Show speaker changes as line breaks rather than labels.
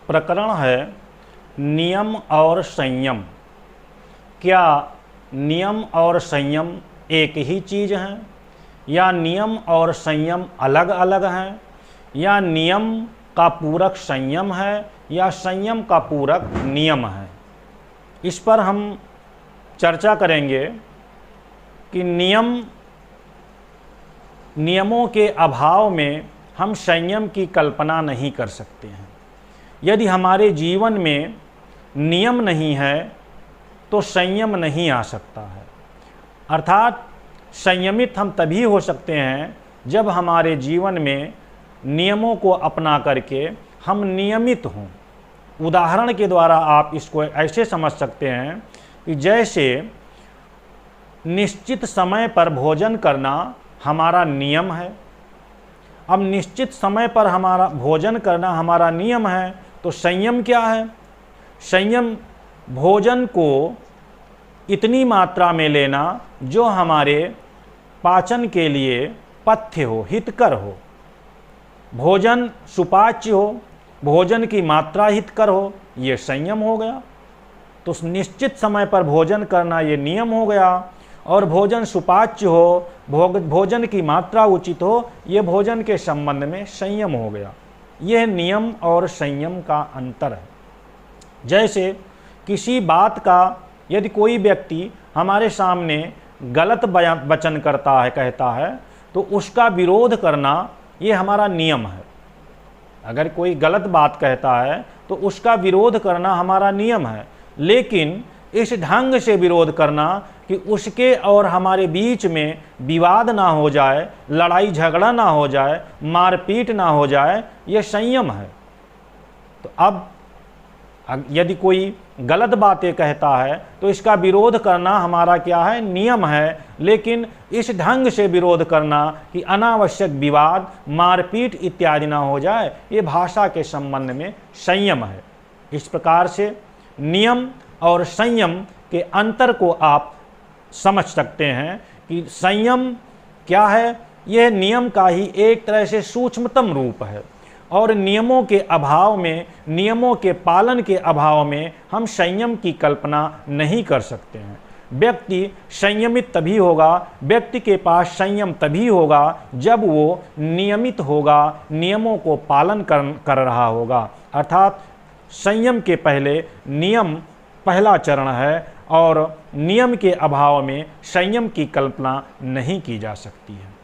प्रकरण है नियम और संयम। क्या नियम और संयम एक ही चीज़ हैं, या नियम और संयम अलग अलग हैं, या नियम का पूरक संयम है या संयम का पूरक नियम है? इस पर हम चर्चा करेंगे कि नियमों के अभाव में हम संयम की कल्पना नहीं कर सकते हैं। यदि हमारे जीवन में नियम नहीं है तो संयम नहीं आ सकता है। अर्थात संयमित हम तभी हो सकते हैं जब हमारे जीवन में नियमों को अपना करके हम नियमित हों। उदाहरण के द्वारा आप इसको ऐसे समझ सकते हैं कि जैसे निश्चित समय पर भोजन करना हमारा नियम है। अब निश्चित समय पर हमारा भोजन करना हमारा नियम है तो संयम क्या है? संयम भोजन को इतनी मात्रा में लेना जो हमारे पाचन के लिए पथ्य हो, हितकर हो। भोजन सुपाच्य हो, भोजन की मात्रा हितकर हो, ये संयम हो गया। तो निश्चित समय पर भोजन करना ये नियम हो गया, और भोजन सुपाच्य हो, भोजन की मात्रा उचित हो, ये भोजन के संबंध में संयम हो गया। यह नियम और संयम का अंतर है। जैसे किसी बात का यदि कोई व्यक्ति हमारे सामने गलत वचन करता है, कहता है, तो उसका विरोध करना ये हमारा नियम है। अगर कोई गलत बात कहता है तो उसका विरोध करना हमारा नियम है, लेकिन इस ढंग से विरोध करना कि उसके और हमारे बीच में विवाद ना हो जाए, लड़ाई झगड़ा ना हो जाए, मारपीट ना हो जाए, यह संयम है। तो अब यदि कोई गलत बातें कहता है तो इसका विरोध करना हमारा क्या है? नियम है। लेकिन इस ढंग से विरोध करना कि अनावश्यक विवाद, मारपीट इत्यादि ना हो जाए, ये भाषा के संबंध में संयम है। इस प्रकार से नियम और संयम के अंतर को आप समझ सकते हैं कि संयम क्या है? यह नियम का ही एक तरह से सूक्ष्मतम रूप है, और नियमों के अभाव में, नियमों के पालन के अभाव में हम संयम की कल्पना नहीं कर सकते हैं। व्यक्ति संयमित तभी होगा, व्यक्ति के पास संयम तभी होगा जब वो नियमित होगा, नियमों को पालन कर रहा होगा। अर्थात संयम के पहले नियम पहला चरण है, और नियम के अभाव में संयम की कल्पना नहीं की जा सकती है।